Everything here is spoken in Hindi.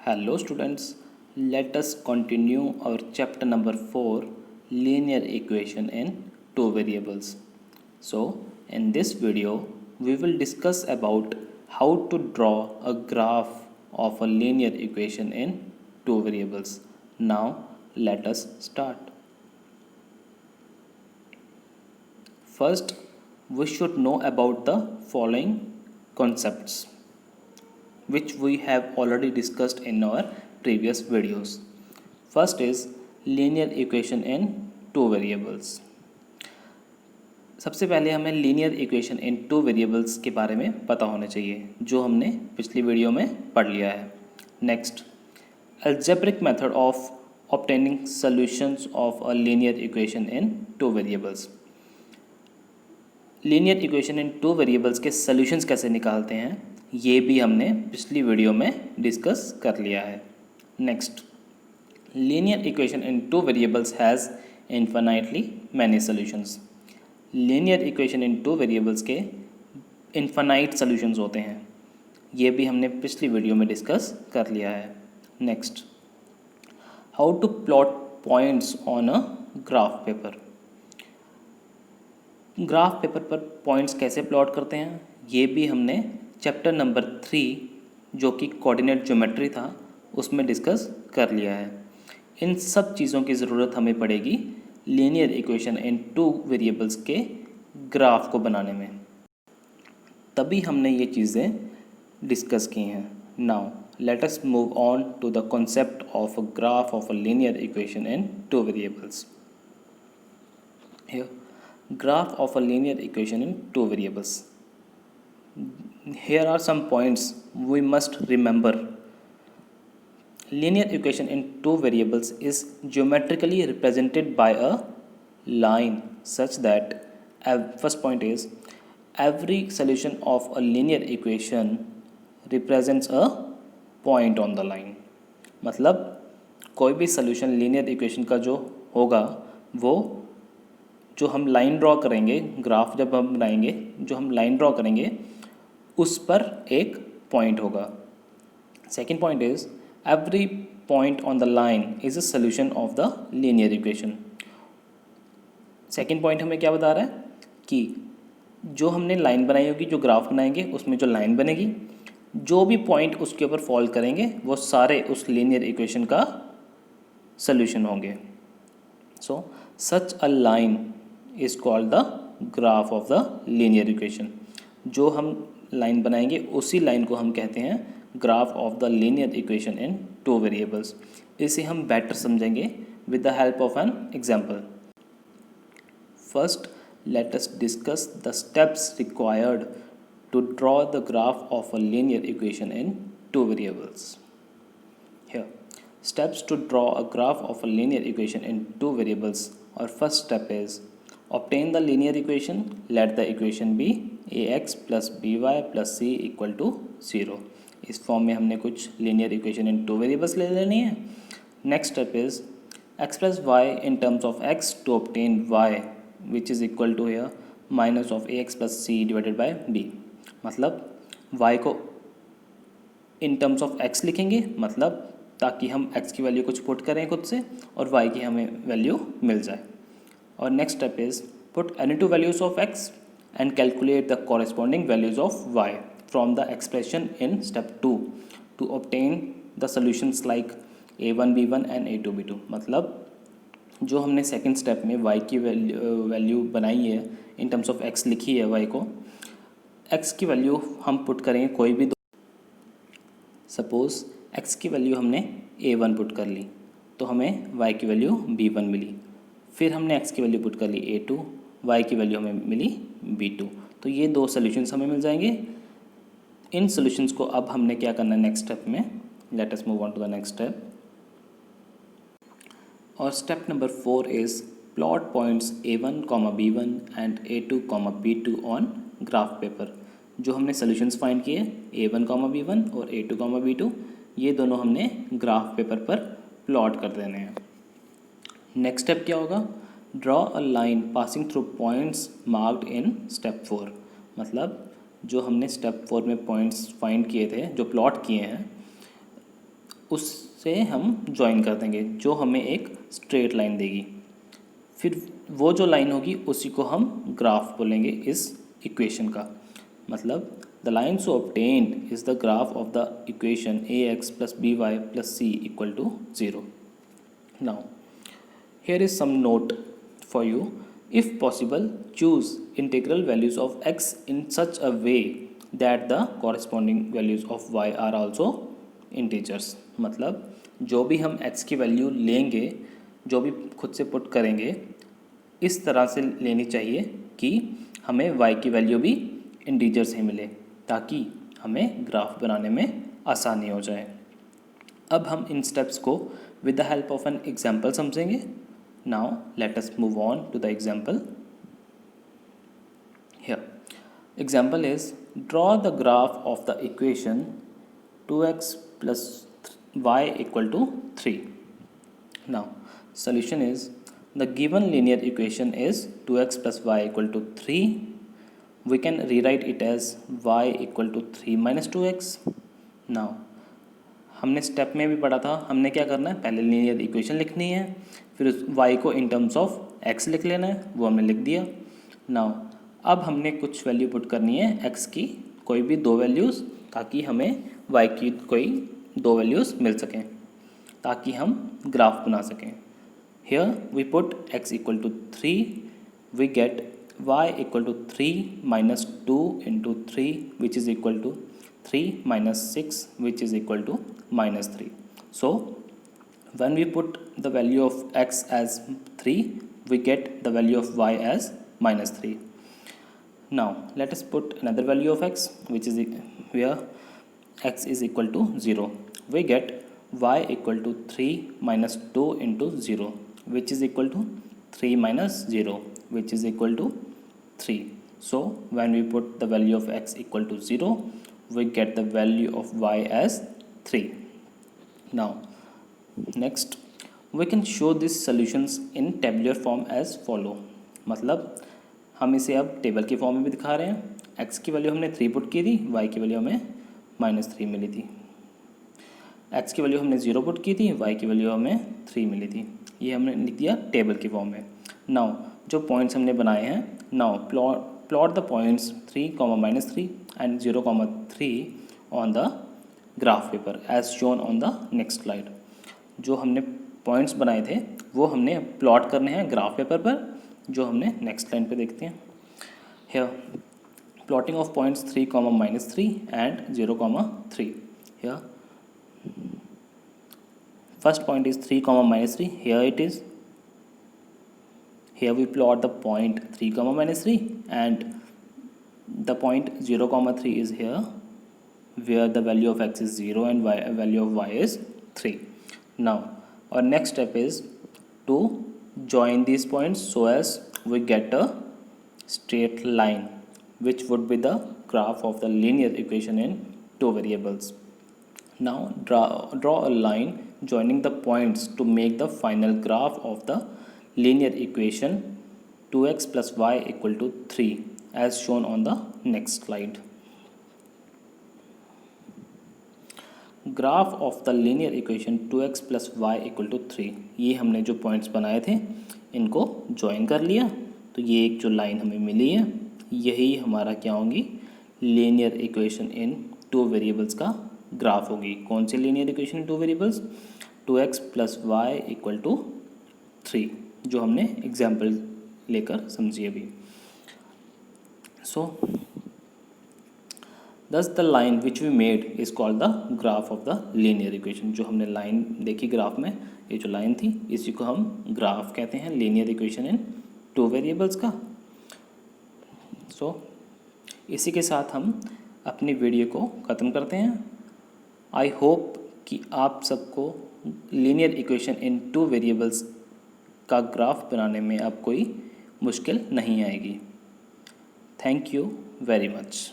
Hello students, let us continue our chapter number 4 linear equation in two variables. So in this video we will discuss about how to draw a graph of a linear equation in two variables. Now let us start. First we should know about the following concepts which we have already discussed in our previous videos. First is linear equation in two variables. सबसे पहले हमें linear equation in two variables के बारे में पता होना चाहिए जो हमने पिछली वीडियो में पढ़ लिया है. Next, algebraic method of obtaining solutions of a linear equation in two variables. Linear equation in two variables के सॉल्यूशंस कैसे निकालते हैं ये भी हमने पिछली वीडियो में डिस्कस कर लिया है. Next, linear equation in two variables has infinitely many solutions. Linear equation in two variables के इन्फिनाइट सॉल्यूशंस होते हैं, ये भी हमने पिछली वीडियो में डिस्कस कर लिया है. Next, how to plot points on a graph paper. Graph paper पर पॉइंट्स कैसे प्लॉट करते हैं ये भी हमने चैप्टर नंबर 3 जो कि कोऑर्डिनेट ज्योमेट्री था उसमें डिस्कस कर लिया है. इन सब चीज़ों की ज़रूरत हमें पड़ेगी linear equation in two variables के ग्राफ को बनाने में, तभी हमने ये चीज़ें डिस्कस की हैं. Now let us move on to the concept of a graph of a linear equation in two variables. Here graph of a linear equation in two variables. Here are some points we must remember. Linear equation in two variables is geometrically represented by a line such that first point is every solution of a linear equation represents a point on the line. मतलब कोई भी solution linear equation का जो होगा वो जो हम लाइन ड्रॉ करेंगे, ग्राफ जब हम बनाएंगे जो हम लाइन ड्रॉ करेंगे उस पर एक पॉइंट होगा. Second point is every point on the line is a solution of the linear equation. Second point हमें क्या बता रहा है कि जो हमने लाइन बनाई होगी, जो ग्राफ बनाएंगे उसमें जो लाइन बनेगी, जो भी पॉइंट उसके ऊपर फॉल करेंगे वो सारे उस लीनियर इक्वेशन का सोल्यूशन होंगे. So such a line is called the graph of the linear equation. जो हम लाइन बनाएंगे उसी लाइन को हम कहते हैं graph of the linear equation in two variables. इसे हम बेटर समझेंगे with the help of an example. First let us discuss the steps required to draw the graph of a linear equation in two variables. Here steps to draw a graph of a linear equation in two variables. Our first step is obtain the linear equation. Let the equation be ax plus by plus c equal to 0. इस फॉर्म में हमने कुछ linear equation in two variables ले लेनी है. Next step is express y in terms of x to obtain y which is equal to here minus of ax plus c divided by b. मतलब y को in terms of x लिखेंगे, मतलब ताकि हम x की वैल्यू कुछ पुट करें खुद से और y की हमें वैल्यू मिल जाए. और next step is put any two values of x and calculate the corresponding values of y from the expression in step 2 to obtain the solutions like a1 b1 and a2 b2. मतलब जो हमने सेकेंड स्टेप में y की वैल्यू बनाई है इन टर्म्स ऑफ x लिखी है, y को x की वैल्यू हम पुट करेंगे कोई भी दो. सपोज़ x की वैल्यू हमने a1 पुट कर ली तो हमें y की वैल्यू b1 मिली. फिर हमने x की वैल्यू पुट कर ली a2, y की वैल्यू हमें मिली b2. तो ये दो सॉल्यूशंस हमें मिल जाएंगे. इन सॉल्यूशंस को अब हमने क्या करना है नेक्स्ट स्टेप में. Let us move on to the next step. और step number 4 is plot points a1, b1 and a2, b2 on graph paper. जो हमने सॉल्यूशंस फाइंड किए a1, b1 और a2, b2, ये दोनों हमने ग्राफ पेपर पर प्लॉट कर देने हैं. नेक्स्ट स्टेप क्या होगा, draw a line passing through points marked in step 4. मतलब जो हमने स्टेप 4 में पॉइंट्स फाइंड किए थे, जो प्लॉट किए हैं, उससे हम ज्वाइन कर देंगे जो हमें एक स्ट्रेट लाइन देगी। फिर वो जो लाइन होगी उसी को हम ग्राफ बोलेंगे इस इक्वेशन का। मतलब the line so obtained is the graph of the equation ax + by + c = 0। Now here is some note for you. If possible, choose integral values of x in such a way that the corresponding values of y are also integers। मतलब जो भी हम x की वैल्यू लेंगे, जो भी खुद से पुट करेंगे, इस तरह से लेनी चाहिए कि हमें y की वैल्यू भी इंटीजर से मिले, ताकि हमें ग्राफ बनाने में आसानी हो जाए। अब हम इन स्टेप्स को with the help of an example समझेंगे। Now let us move on to the example. Here, example is draw the graph of the equation 2x plus y = 3. Now, solution is the given linear equation is 2x plus y = 3. We can rewrite it as y = 3 minus 2x. Now, हमने स्टेप में भी पढ़ा था, हमने क्या करना है, पहले लीनियर इक्वेशन लिखनी है, फिर उस y को इन टर्म्स ऑफ x लिख लेना है, वो हमने लिख दिया। नाउ अब हमने कुछ वैल्यू पुट करनी है x की, कोई भी दो वैल्यूज़, ताकि हमें y की कोई दो वैल्यूज़ मिल सकें, ताकि हम ग्राफ बना सकें। Here we put x = 3, we get y = 3 minus 2 into 3 which is equal to 3 minus 6 which is equal to -3. So when we put the value of x as 3, we get the value of y as -3. Now let us put another value of x, which is where x is equal to 0. We get y = 3 minus 2 into 0 which is equal to 3 minus 0 which is equal to 3. So when we put the value of x equal to 0, we get the value of y as 3. Now next we can show these solutions in tabular form as follow। मतलब हम इसे अब टेबल के फॉर्म में भी दिखा रहे हैं। x की वैल्यू हमने 3 पुट की थी, y की वैल्यू हमें -3 मिली थी। x की वैल्यू हमने 0 पुट की थी, y की वैल्यू हमें 3 मिली थी। ये हमने लिख दिया टेबल के फॉर्म में। नाउ जो पॉइंट्स हमने बनाए हैं, now plot the points 3, -3 and 0, 3 on the graph paper as shown on the next slide। जो हमने पॉइंट्स बनाए थे वो हमने प्लॉट करने हैं ग्राफ पेपर पर, जो हमने नेक्स्ट लाइन पे देखते हैं। Here plotting of points 3, -3 and 0, 3। Here first point is 3, -3। Here it is, here we plot the point 3, -3 and the point 0, 3 is here, where the value of x is 0 and value of y is 3. Now our next step is to join these points so as we get a straight line which would be the graph of the linear equation in two variables. Now draw a line joining the points to make the final graph of the linear equation 2x plus y = 3 as shown on the next slide। Graph of the linear equation 2x plus y = 3, ये हमने जो पॉइंट्स बनाए थे इनको ज्वाइन कर लिया, तो ये एक जो लाइन हमें मिली है, यही हमारा क्या होगी, linear equation in two variables का ग्राफ होगी। कौन सी linear equation in two variables, 2x plus y = 3, जो हमने एग्जाम्पल लेकर समझी अभी। So this the line which we made is called the graph of the linear equation. जो हमने लाइन देखी ग्राफ में, ये जो लाइन थी इसी को हम ग्राफ कहते हैं, linear equation in two variables का। सो इसी के साथ हम अपनी वीडियो को ख़त्म करते हैं। आई होप कि आप सबको linear equation in two variables का ग्राफ बनाने में अब कोई मुश्किल नहीं आएगी। Thank you very much.